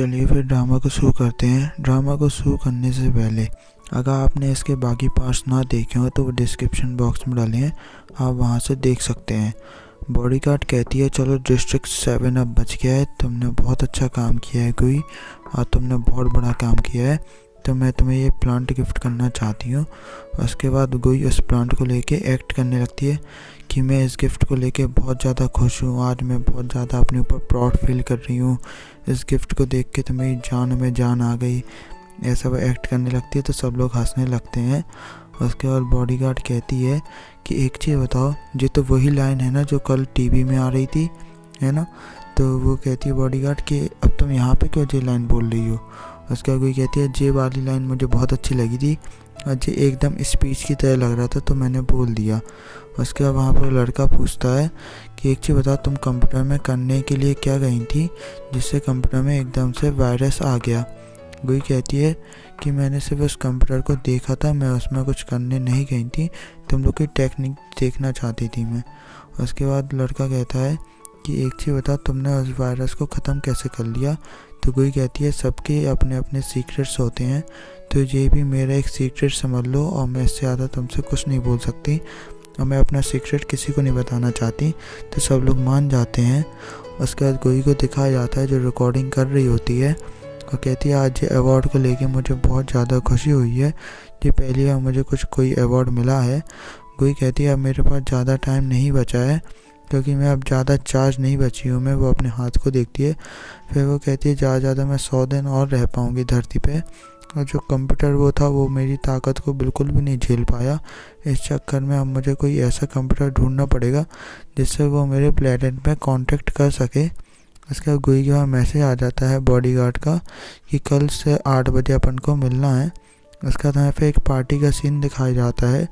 चलिए फिर ड्रामा को शुरू करते हैं। ड्रामा को शुरू करने से पहले अगर आपने इसके बाकी पार्ट्स ना देखे हो तो वो डिस्क्रिप्शन बॉक्स में डाले हैं, आप वहां से देख सकते हैं। बॉडीगार्ड कहती है चलो डिस्ट्रिक्ट 7 अब बच गया है, तुमने बहुत अच्छा काम किया है कोई, और तुमने बहुत बड़ा काम किया है, तो मैं तुम्हें ये प्लांट गिफ्ट करना चाहती हूँ। उसके बाद गोई उस प्लांट को लेके एक्ट करने लगती है कि मैं इस गिफ्ट को लेके बहुत ज़्यादा खुश हूँ, आज मैं बहुत ज़्यादा अपने ऊपर प्राउड फील कर रही हूँ, इस गिफ्ट को देख के तो मेरी जान में जान आ गई। ऐसा वो एक्ट करने लगती है तो सब लोग हंसने लगते हैं। उसके बाद बॉडीगार्ड कहती है कि एक चीज़ बताओ, ये तो वही लाइन है ना जो कल टीवी में आ रही थी, है ना? तो वो कहती है बॉडीगार्ड कि अब तुम यहाँ पे क्यों ये लाइन बोल रही हो? उसके बाद कोई कहती है ये वाली लाइन मुझे बहुत अच्छी लगी थी और ये एकदम स्पीच की तरह लग रहा था तो मैंने बोल दिया। उसके बाद वहाँ पर लड़का पूछता है कि एक चीज़ बताओ, तुम कंप्यूटर में करने के लिए क्या गई थी जिससे कंप्यूटर में एकदम से वायरस आ गया? गोई कहती है कि मैंने सिर्फ उस कंप्यूटर को देखा था, मैं उसमें कुछ करने नहीं गई थी, तुम लोग की टेक्निक देखना चाहती थी मैं। उसके बाद लड़का कहता है कि एक चीज़ बता, तुमने उस वायरस को ख़त्म कैसे कर लिया? तो गोई कहती है सबके अपने अपने सीक्रेट्स होते हैं, तो ये भी मेरा एक सीक्रेट समझ लो, और मैं इससे ज़्यादा तुमसे कुछ नहीं बोल सकती और मैं अपना सीक्रेट किसी को नहीं बताना चाहती। तो सब लोग मान जाते हैं। उसके बाद गोई को दिखाया जाता है जो रिकॉर्डिंग कर रही होती है और कहती है आज ये अवार्ड को लेके मुझे बहुत ज़्यादा खुशी हुई है, ये पहली बार मुझे कोई अवार्ड मिला है। गोई कहती है अब मेरे पास ज़्यादा टाइम नहीं बचा है क्योंकि मैं अब ज़्यादा चार्ज नहीं बची हूँ मैं। वो अपने हाथ को देखती है, फिर वो कहती है ज़्यादा मैं 100 दिन और रह पाऊँगी धरती पे। और जो कंप्यूटर वो था वो मेरी ताकत को बिल्कुल भी नहीं झेल पाया। इस चक्कर में अब मुझे कोई ऐसा कंप्यूटर ढूंढना पड़ेगा जिससे वो मेरे प्लेनेट पे कांटेक्ट कर सके। उसके बाद गोई के वहाँ मैसेज आ जाता है बॉडीगार्ड का कि कल से 8 बजे अपन को मिलना है। उसके बाद हमें फिर एक पार्टी का सीन दिखाया जाता है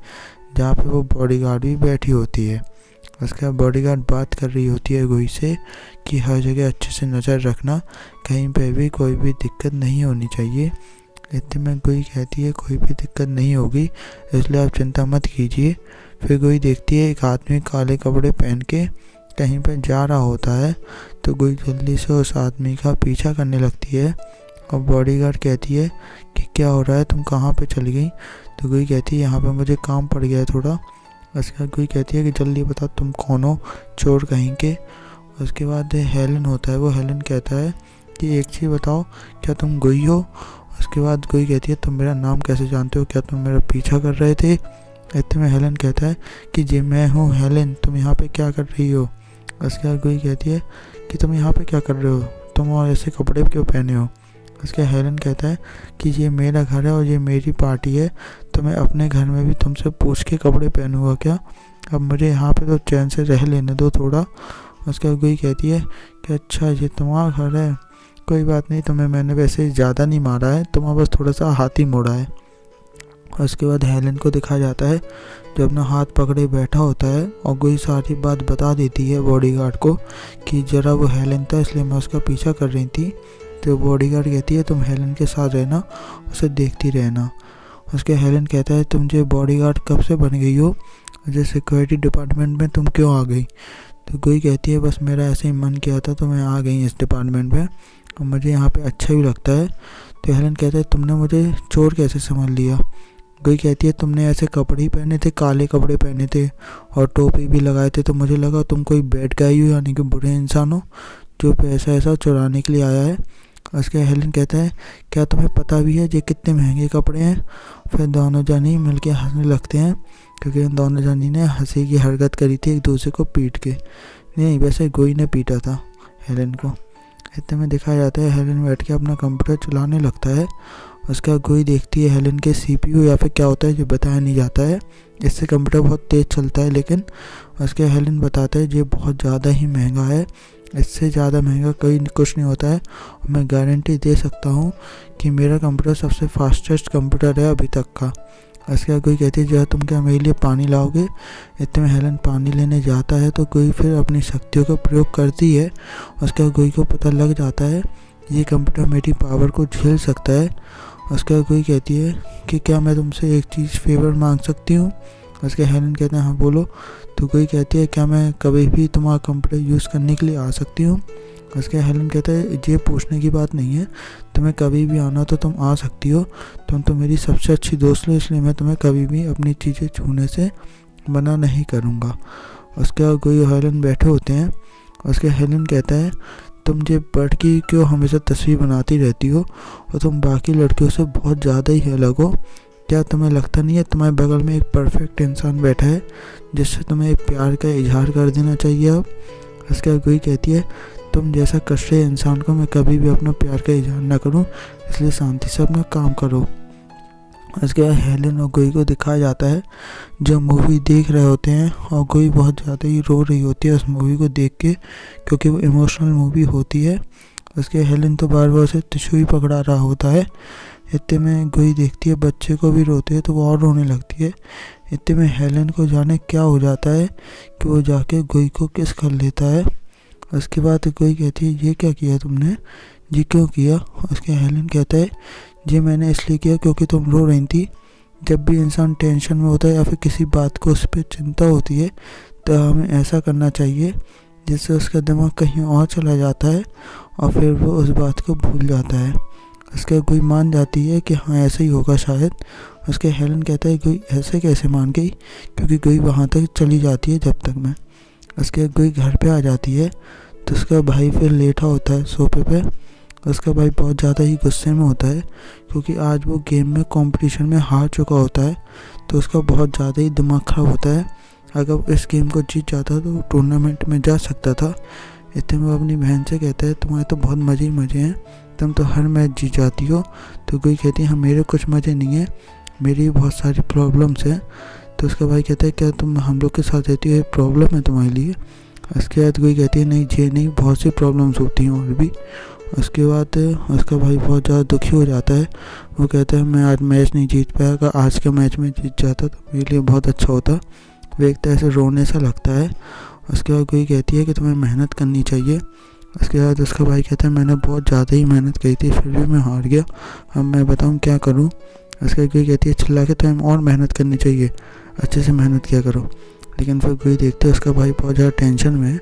जहाँ पे वो बॉडीगार्ड भी बैठी होती है। उसके बाद बॉडीगार्ड बात कर रही होती है गोई से कि हर जगह अच्छे से नज़र रखना, कहीं पे भी कोई भी दिक्कत नहीं होनी चाहिए। इतने में गोई कहती है कोई भी दिक्कत नहीं होगी, इसलिए आप चिंता मत कीजिए। फिर गोई देखती है एक आदमी काले कपड़े पहन के कहीं पर जा रहा होता है, तो गोई जल्दी से उस आदमी का पीछा करने लगती है और बॉडीगार्ड कहती है कि क्या हो रहा है, तुम कहाँ पे चली गई? तो गोई कहती है यहाँ पे मुझे काम पड़ गया है थोड़ा। उसके बाद कोई कहती है कि जल्दी बता तुम कौन हो, चोर कहीं के। उसके बाद हेलन होता है, वो हेलन कहता है कि एक चीज़ बताओ, क्या तुम गोई हो? उसके बाद कोई कहती है तुम मेरा नाम कैसे जानते हो, क्या तुम मेरा पीछा कर रहे थे? इतने में हेलन कहता है कि जी मैं हूँ हेलन, तुम यहाँ पे क्या कर रही हो? उसके बाद कोई कहती है कि तुम यहाँ पे क्या कर रहे हो, तुम और ऐसे कपड़े क्यों पहने हो? उसके हेलन कहता है कि ये मेरा घर है और ये मेरी पार्टी है, तो मैं अपने घर में भी तुमसे पूछ के कपड़े पहनूंगा क्या? अब मुझे यहाँ पे तो चैन से रह लेने दो थोड़ा। उसके बाद कोई कहती है कि अच्छा ये तुम्हारा घर है, कोई बात नहीं, तुम्हें मैंने वैसे ज़्यादा नहीं मारा है, तुम्हारा बस थोड़ा सा हाथ ही मोड़ा है। उसके बाद हेलन को दिखाया जाता है जो अपना हाथ पकड़े बैठा होता है और कोई सारी बात बता देती है बॉडीगार्ड को कि ज़रा वो हेलन था इसलिए मैं उसका पीछा कर रही थी। तो बॉडीगार्ड कहती है तुम हेलन के साथ रहना, उसे देखती रहना। उसके हेलन कहता है तुम जो बॉडीगार्ड कब से बन गई हो, जो सिक्योरिटी डिपार्टमेंट में तुम क्यों आ गई? तो कोई कहती है बस मेरा ऐसे ही मन किया था तो मैं आ गई इस डिपार्टमेंट में और मुझे यहाँ पे अच्छा भी लगता है। तो हेलन कहता है तुमने मुझे चोर कैसे समझ लिया? कोई कहती है तुमने ऐसे कपड़े ही पहने थे, काले कपड़े पहने थे और टोपी भी लगाए थे, तो मुझे लगा तुम कोई बैड गाई हो, यानी कि बुरे इंसान हो जो पैसा ऐसा चुराने के लिए आया है। उसके हेलन कहता है क्या तुम्हें पता भी है ये कितने महंगे कपड़े हैं? फिर दोनों जानी मिलके हंसने लगते हैं क्योंकि उन दोनों जानी ने हंसी की हरकत करी थी एक दूसरे को पीट के। नहीं, वैसे गोई ने पीटा था हेलन को। इतने में दिखाया जाता है हेलन बैठ के अपना कंप्यूटर चलाने लगता है। उसका गोई देखती है हेलन के CPU या फिर क्या होता है जो बताया नहीं जाता है, इससे कंप्यूटर बहुत तेज़ चलता है, लेकिन उसके हेलन बताता है ये बहुत ज़्यादा ही महंगा है, इससे ज़्यादा महंगा कोई कुछ नहीं होता है और मैं गारंटी दे सकता हूँ कि मेरा कंप्यूटर सबसे फास्टेस्ट कंप्यूटर है अभी तक का। उसके बाद कोई कहती है जब तुम क्या मेरे लिए पानी लाओगे? इतने में हेलन पानी लेने जाता है तो कोई फिर अपनी शक्तियों का प्रयोग करती है। उसके बाद कोई को पता लग जाता है ये कंप्यूटर मेरी पावर को झेल सकता है। उसके बाद कोई कहती है कि क्या मैं तुमसे एक चीज़ फेवर मांग सकती हूँ? उसके हेलन कहते हैं हाँ बोलो। तो कोई कहती है क्या मैं कभी भी तुम्हारा कंप्यूटर यूज़ करने के लिए आ सकती हूँ? उसके हेलन कहता है ये पूछने की बात नहीं है, तुम्हें कभी भी आना तो तुम आ सकती हो, तुम तो मेरी सबसे अच्छी दोस्त हो, इसलिए मैं तुम्हें कभी भी अपनी चीज़ें छूने से मना नहीं करूँगा। उसके बाद कोई हेलन बैठे होते हैं। उसके हेलन कहता है तुम ये बर्ड की क्यों हमेशा तस्वीर बनाती रहती हो और तुम बाकी लड़कियों से बहुत ज़्यादा ही अलग हो। क्या तुम्हें लगता नहीं है तुम्हारे बगल में एक परफेक्ट इंसान बैठा है जिससे तुम्हें एक प्यार का इजहार कर देना चाहिए अब। उसके बाद कोई कहती है तुम जैसा कष्ट इंसान को मैं कभी भी अपना प्यार का इजहार ना करूं, इसलिए शांति से अपना काम करो। उसके बाद हेलन और गोई को दिखाया जाता है जो मूवी देख रहे होते हैं और गोई बहुत ज़्यादा ही रो रही होती है उस मूवी को देख के, क्योंकि वो इमोशनल मूवी होती है। उसके हेलन तो बार बार उसे टिश्यू ही पकड़ा रहा होता है। इतने में गोई देखती है बच्चे को भी रोते हैं तो वो और रोने लगती है। इतने में हेलन को जाने क्या हो जाता है कि वो जाके गोई को किस कर लेता है। उसके बाद गोई कहती है ये क्या किया तुमने, ये क्यों किया। उसके हेलन कहता है ये मैंने इसलिए किया क्योंकि तुम रो रही थी। जब भी इंसान टेंशन में होता है या फिर किसी बात को उस पर चिंता होती है तो हमें ऐसा करना चाहिए जिससे उसका दिमाग कहीं और चला जाता है और फिर वो उस बात को भूल जाता है। उसके कोई मान जाती है कि हाँ ऐसा ही होगा शायद। उसके हेलन कहता है कोई ऐसे कैसे मान गई, क्योंकि कोई वहाँ तक चली जाती है जब तक मैं। उसके कोई घर पे आ जाती है तो उसका भाई फिर लेटा होता है सोफे पे। उसका भाई बहुत ज़्यादा ही गुस्से में होता है क्योंकि आज वो गेम में कंपटीशन में हार चुका होता है, तो उसका बहुत ज़्यादा ही दिमाग ख़राब होता है। अगर वो इस गेम को जीत जाता तो वो टूर्नामेंट में जा सकता था। इतने में वो अपनी बहन से कहता है तुम्हारे तो बहुत मज़े ही मज़े हैं, तुम तो हर मैच जीत जाती हो। तो कोई कहती है हाँ मेरे कुछ मज़े नहीं है, मेरी बहुत सारी प्रॉब्लम्स हैं। तो उसका भाई कहता है क्या तुम हम लोग के साथ रहती हो, ये प्रॉब्लम है तुम्हारे लिए। उसके बाद कोई कहती है नहीं ये नहीं, बहुत सी प्रॉब्लम्स होती हैं और भी। उसके बाद उसका भाई बहुत ज़्यादा दुखी हो जाता है। वो कहता है मैं आज मैच नहीं जीत पाया, अगर आज के मैच में जीत जाता तो मेरे लिए बहुत अच्छा होता। वो एक तरह से रोने सा लगता है। उसके बाद कोई कहती है कि तुम्हें मेहनत करनी चाहिए। उसके बाद उसका भाई कहता है मैंने बहुत ज़्यादा ही मेहनत की थी फिर भी मैं हार गया, अब मैं बताऊँ क्या करूँ। उसके बाद कोई कहती है चिल्ला के तुम्हें और मेहनत करनी चाहिए, अच्छे से मेहनत किया करो। लेकिन फिर कोई देखते है उसका भाई बहुत ज़्यादा टेंशन में है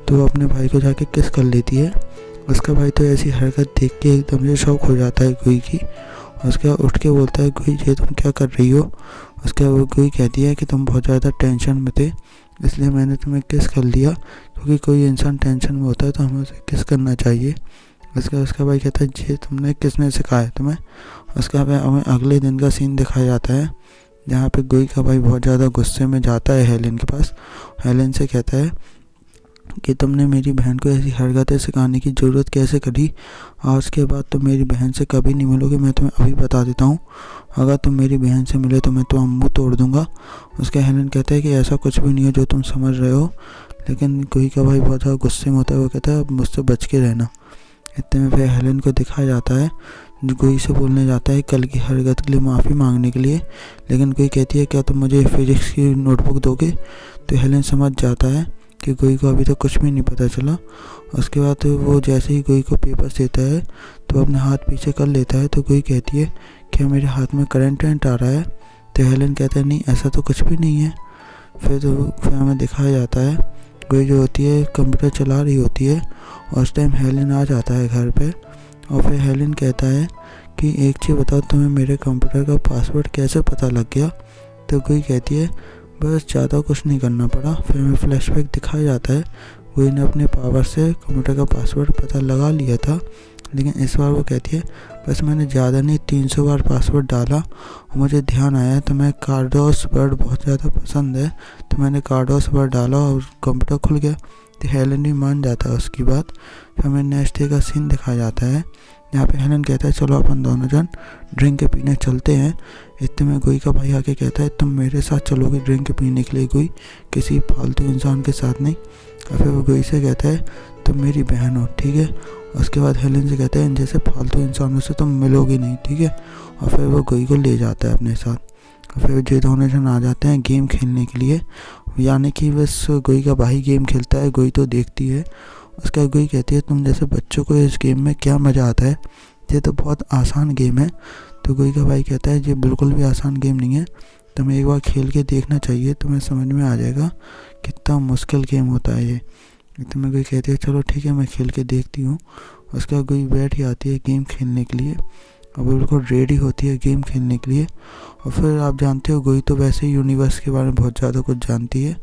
तो वो अपने भाई को जाके किस कर लेती है। उसका भाई तो ऐसी हरकत देख के एकदम से शौक हो जाता है कोई की। उसके बाद उठ के बोलता है कोई ये तुम क्या कर रही हो। उसके बाद वो कोई कहती है कि तुम बहुत ज़्यादा टेंशन में थे इसलिए मैंने तुम्हें किस कर लिया, क्योंकि कोई इंसान टेंशन में होता है तो हमें उसे किस करना चाहिए। उसका भाई कहता है ये तुमने किसने सिखाया तुम्हें। उसका भाई हमें अगले दिन का सीन दिखाया जाता है जहाँ पे गोई का भाई बहुत ज़्यादा गुस्से में जाता है हेलन के पास। हेलन से कहता है कि तुमने मेरी बहन को ऐसी हरकतें सिखाने की ज़रूरत कैसे करी, आज के बाद तुम मेरी बहन से कभी नहीं मिलोगे, मैं तुम्हें अभी बता देता हूँ। अगर तुम मेरी बहन से मिले तो मैं तुम्हारा मुँह तोड़ दूँगा। उसका हेलन कहता है कि ऐसा कुछ भी नहीं है जो तुम समझ रहे हो। लेकिन कोई का भाई बहुत ज़्यादा गुस्से में होता है, वो कहता है अब मुझसे बच के रहना। इतने में फिर हेलन को दिखाया जाता है जो कोई से बोलने जाता है कल की हरकत के लिए माफ़ी मांगने के लिए। लेकिन कोई कहती है क्या तुम मुझे फिजिक्स की नोटबुक दोगे। तो हेलन समझ जाता है कि गोई को अभी तक कुछ भी नहीं पता चला। उसके बाद वो जैसे ही गोई को पेपर्स देता है तो अपने हाथ पीछे कर लेता है। तो गोई कहती है क्या मेरे हाथ में करंट आ रहा है। तो हेलन कहता है नहीं ऐसा तो कुछ भी नहीं है। फिर हमें दिखाया जाता है गोई जो होती है कंप्यूटर चला रही होती है और उस टाइम हेलन आ जाता है घर पे। और फिर हेलन कहता है कि एक चीज़ बताओ तुम्हें मेरे कंप्यूटर का पासवर्ड कैसे पता लग गया। तो गोई कहती है बस ज़्यादा कुछ नहीं करना पड़ा। फिर हमें फ्लैशबैक दिखाया जाता है गोई ने अपने पावर से कंप्यूटर का पासवर्ड पता लगा लिया था, लेकिन इस बार वो कहती है बस मैंने ज़्यादा नहीं 300 बार पासवर्ड डाला और मुझे ध्यान आया तो मैं कार्डोस वर्ड बहुत ज़्यादा पसंद है तो मैंने कार्डोस वर्ड डाला और कंप्यूटर खुल गया। तो हेलन भी मान जाता है उसकी बात। फिर हमें नेक्स्ट डे का सीन दिखाया जाता है जहाँ पे हेलन कहता है चलो अपन दोनों जन ड्रिंक पीने चलते हैं। इतने में गोई का भाई आके कहता है तुम मेरे साथ चलोगे ड्रिंक पीने के लिए गोई, किसी फालतू इंसान के साथ नहीं। और फिर वो गोई से कहता है तुम मेरी बहन हो ठीक है। उसके बाद हेलन से कहता है इन जैसे फालतू इंसानों से तुम मिलोगे नहीं ठीक है। और फिर वो गोई को ले जाता है अपने साथ। और फिर ये दोनों जन आ जाते हैं गेम खेलने के लिए, यानी कि बस गोई का भाई गेम खेलता है, गोई तो देखती है। उसका गोई कहती है तुम जैसे बच्चों को इस गेम में क्या मज़ा आता है, ये तो बहुत आसान गेम है। तो गोई का भाई कहता है ये बिल्कुल भी आसान गेम नहीं है, तुम्हें एक बार खेल के देखना चाहिए, तुम्हें समझ में आ जाएगा कितना मुश्किल गेम होता है ये। इतने में गोई कहती है चलो ठीक है मैं खेल के देखती हूँ। उसके बाद गोई बैठ ही आती है गेम खेलने के लिए, और वो बिल्कुल रेडी होती है गेम खेलने के लिए। और फिर आप जानते हो गोई तो वैसे ही यूनिवर्स के बारे में बहुत ज़्यादा कुछ जानती है,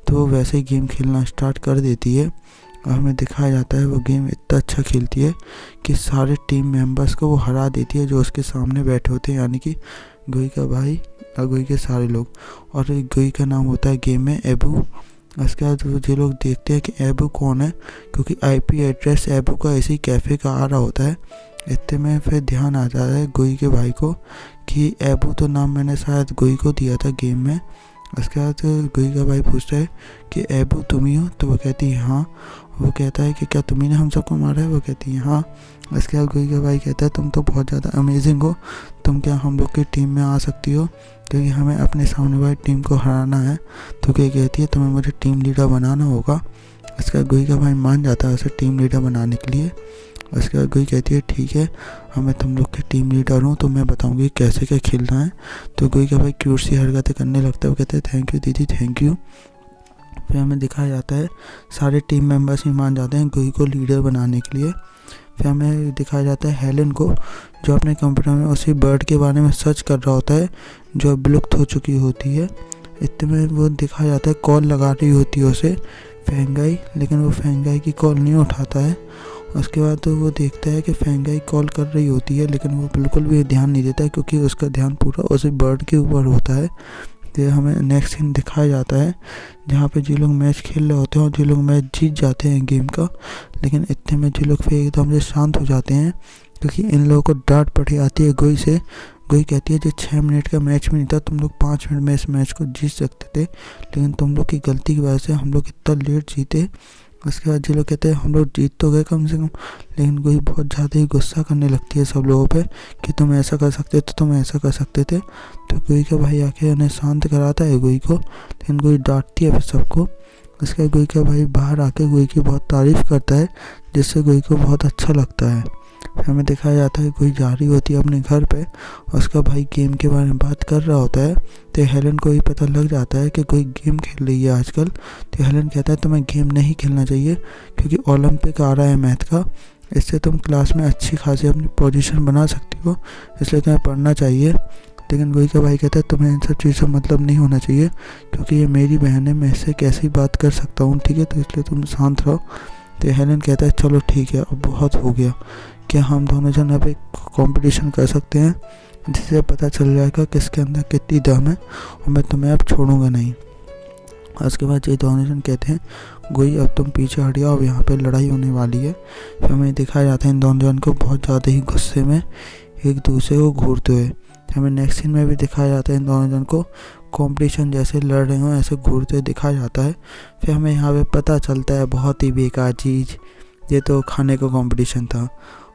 तो वो वैसे ही गेम खेलना स्टार्ट कर देती है। और हमें दिखाया जाता है वो गेम इतना अच्छा खेलती है कि सारे टीम मेंबर्स को वो हरा देती है जो उसके सामने बैठे होते हैं, यानी कि गोई का भाई और गोई के सारे लोग। और गोई का नाम होता है गेम में एबू। उसके बाद वो जो लोग देखते हैं कि एबू कौन है, क्योंकि आईपी एड्रेस एबू का ऐसे ही कैफ़े का आ रहा होता है। इतने में फिर ध्यान आ जाता है गोई के भाई को कि एबू तो नाम मैंने शायद गोई को दिया था गेम में। उसके बाद गोई का भाई पूछता है कि एबू तुम ही हो? तो वो कहती है हाँ। वो कहता है कि क्या तुम्ही ने हम सबको मारा है? वो कहती है हाँ। उसके बाद गोई का भाई कहता है तुम तो बहुत ज़्यादा अमेजिंग हो, तुम क्या हम लोग की टीम में आ सकती हो, क्योंकि हमें अपने सामने वाली टीम को हराना है। तो गोई कहती है तुम्हें मुझे टीम लीडर बनाना होगा। उसके बाद गोई का भाई मान जाता है उसे टीम लीडर बनाने के लिए। उसके बाद गोई कहती है ठीक है मैं तुम लोग की टीम लीडर हूँ, तो मैं बताऊँगी कैसे क्या खेलना है। तो गोई का भाई क्यूट सी हरकतें करने लगता है। वो कहते हैं थैंक यू दीदी थैंक यू। फिर हमें दिखाया जाता है सारे टीम मेंबर्स भी मान जाते हैं गोई को लीडर बनाने के लिए। फिर हमें दिखाया जाता है हेलन को, जो अपने कंप्यूटर में उसी बर्ड के बारे में सर्च कर रहा होता है जो अब विलुप्त हो चुकी होती है। इतने में वो दिखाया जाता है कॉल लगा रही होती है उसे फेंगाई, लेकिन वो फेंगाई की कॉल नहीं उठाता है। उसके बाद तो वो देखता है कि फेंगाई कॉल कर रही होती है, लेकिन वो बिल्कुल भी ध्यान नहीं देता है क्योंकि उसका ध्यान पूरा उसी बर्ड के ऊपर होता है। तो हमें नेक्स्ट सीन दिखाया जाता है जहाँ पे जो लोग मैच खेल रहे होते हैं और जो लोग मैच जीत जाते हैं गेम का, लेकिन इतने में जो लोग फिर एकदम से शांत हो जाते हैं क्योंकि इन लोगों को डांट पड़ी आती है गोई से। गोई कहती है जो 6 मिनट का मैच भी नहीं था, तुम लोग 5 मिनट में इस मैच को जीत सकते थे, लेकिन तुम लोग की गलती की वजह से हम लोग इतना लेट जीते। उसके बाद जो लोग कहते हैं हम लोग जीत तो गए कम से कम, लेकिन गोई बहुत ज़्यादा ही गुस्सा करने लगती है सब लोगों पे कि तुम ऐसा कर सकते थे, तुम ऐसा कर सकते थे। तो गोई का भाई आके उन्हें शांत कराता है गोई को, लेकिन गोई डांटती है फिर सबको। उसके बाद गोई का भाई बाहर आके गोई की बहुत तारीफ़ करता है, जिससे गोई को बहुत अच्छा लगता है। फिर हमें दिखाया जाता है कोई जा रही होती है अपने घर पे, उसका भाई गेम के बारे में बात कर रहा होता है। तो हेलन को ही पता लग जाता है कि कोई गेम खेल रही है आजकल। तो हेलन कहता है तुम्हें गेम नहीं खेलना चाहिए क्योंकि ओलंपिक आ रहा है मैथ का, इससे तुम क्लास में अच्छी खासी अपनी पोजीशन बना सकती हो, इसलिए तुम्हें पढ़ना चाहिए। लेकिन गोई का भाई कहता है तुम्हें इन सब चीज़ों से मतलब नहीं होना चाहिए क्योंकि ये मेरी बहन है, मैं इससे कैसी बात कर सकता हूँ, ठीक है, तो इसलिए तुम शांत रहो। तो हेलन कहता है चलो ठीक है अब बहुत हो गया, क्या हम दोनों जन अब एक कंपटीशन कर सकते हैं जिससे पता चल जाएगा किसके अंदर कितनी दम है, और मैं तुम्हें अब छोड़ूंगा नहीं। उसके बाद ये दोनों जन कहते हैं गोई अब तुम पीछे हट जाओ, अब यहाँ पे लड़ाई होने वाली है। फिर हमें दिखाया जाता है इन दोनों जन को बहुत ज़्यादा ही गुस्से में एक दूसरे को घूरते हुए। हमें नेक्स्ट सीन में भी दिखाया जाता है इन दोनों जन को कंपटीशन जैसे लड़ रहे हो ऐसे घूरते दिखाया जाता है। फिर हमें यहाँ पे पता चलता है बहुत ही बेकार चीज़, ये तो खाने का कंपटीशन था।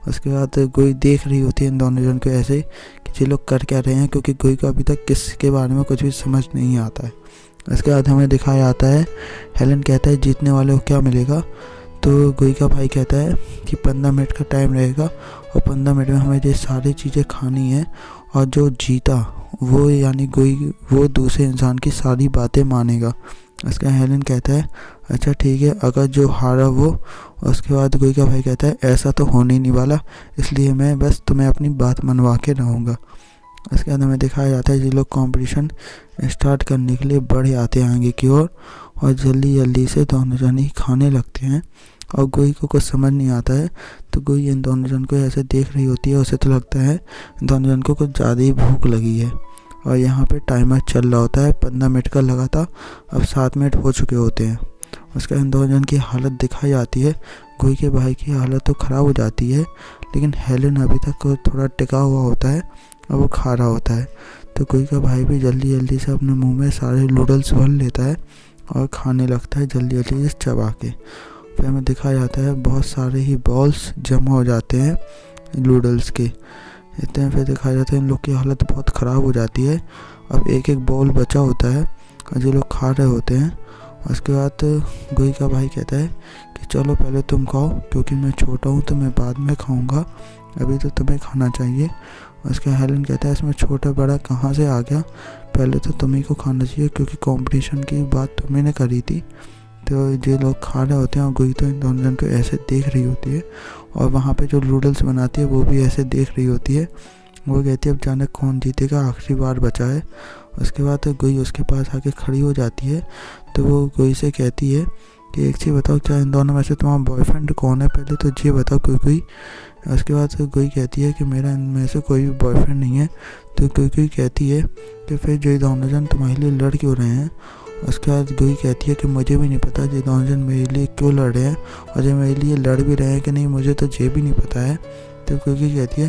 उसके बाद गोई देख रही होती है इन दोनों जन को ऐसे कि ये लोग कर क्या रहे हैं, क्योंकि गोई को अभी तक किसके बारे में कुछ भी समझ नहीं आता है। उसके बाद हमें दिखाया जाता है हेलन कहता है जीतने वाले को क्या मिलेगा। तो गोई का भाई कहता है कि 15 मिनट का टाइम रहेगा और 15 मिनट में हमें ये सारी चीज़ें खानी है, और जो जीता वो यानी गोई वो दूसरे इंसान की सारी बातें मानेगा। उसका हेलन कहता है अच्छा ठीक है, अगर जो हारा वो। उसके बाद गोई का भाई कहता है ऐसा तो होने ही नहीं वाला, इसलिए मैं बस तुम्हें अपनी बात मनवा के रहूँगा। उसके बाद हमें दिखाया जाता है ये लोग कंपटीशन स्टार्ट करने के लिए बढ़ आते हैं आगे की ओर, और जल्दी जल्दी से दोनों जन ही खाने लगते हैं। और गोई को कुछ समझ नहीं आता है, तो गोई इन दोनों जन को ऐसे देख रही होती है, उसे तो लगता है इन दोनों जन को कुछ ज़्यादा ही भूख लगी है। और यहाँ पे टाइमर चल रहा होता है 15 मिनट का लगातार, अब 7 मिनट हो चुके होते हैं। उसके इन दोनों जन की हालत दिखाई जाती है, गोई के भाई की हालत तो ख़राब हो जाती है, लेकिन हेलन अभी तक थोड़ा टिका हुआ होता है और वो खा रहा होता है। तो गोई का भाई भी जल्दी जल्दी से अपने मुंह में सारे नूडल्स भर लेता है और खाने लगता है जल्दी जल्दी से चबा के। फिर हमें दिखाया जाता है बहुत सारे ही बॉल्स जमा हो जाते हैं नूडल्स के। इतने फिर दिखाया जाता है इन लोग की हालत बहुत ख़राब हो जाती है। अब एक एक बॉल बचा होता है और जो लोग खा रहे होते हैं। उसके बाद गोई का भाई कहता है कि चलो पहले तुम खाओ, क्योंकि मैं छोटा हूँ तो मैं बाद में खाऊंगा, अभी तो तुम्हें खाना चाहिए। उसके हेलन कहता है इसमें छोटा बड़ा कहाँ से आ गया, पहले तो तुम्ही को खाना चाहिए क्योंकि कंपटीशन की बात तुम्ही ने करी थी। तो जो लोग खा रहे होते हैं और गुई तो इन दोनों जन को ऐसे देख रही होती है, और वहाँ पे जो नूडल्स बनाती है वो भी ऐसे देख रही होती है। वो कहती है अब जाने कौन जीतेगा, आखिरी बार बचा है। उसके बाद गुई उसके पास आके खड़ी हो जाती है। तो वो गुई से कहती है कि एक चीज़ बताओ, क्या इन दोनों में से तुम्हारा बॉयफ्रेंड कौन है, पहले तो ये बताओ गुई। उसके बाद गुई कहती है कि मेरा इनमें से कोई भी बॉयफ्रेंड नहीं है। तो गुई कहती है कि फिर जो दोनों जन तुम्हारे लिए लड़ क्यों रहे हैं। उसके बाद गुई कहती है कि मुझे भी नहीं पता ये दोनों जन मेरे लिए क्यों लड़ रहे हैं, और जो मेरे लिए लड़ भी रहे हैं कि नहीं मुझे तो ये भी नहीं पता है। तो गुई कहती है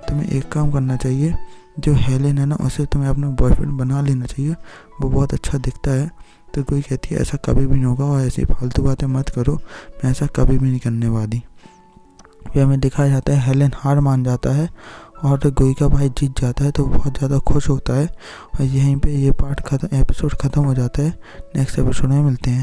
तुम्हें एक काम करना चाहिए, जो हेलेन है ना उसे तुम्हें अपना बॉयफ्रेंड बना लेना चाहिए, वो बहुत अच्छा दिखता है। तो गुई कहती है ऐसा कभी भी नहीं होगा, और ऐसी फालतू बातें मत करो, मैं ऐसा कभी भी नहीं करने वाली। फिर हमें दिखाया जाता है हेलेन हार मान जाता है और गुई का भाई जीत जाता है, तो बहुत ज़्यादा खुश होता है। और यहीं पे ये पार्ट एपिसोड ख़त्म हो जाता है। नेक्स्ट एपिसोड में मिलते हैं।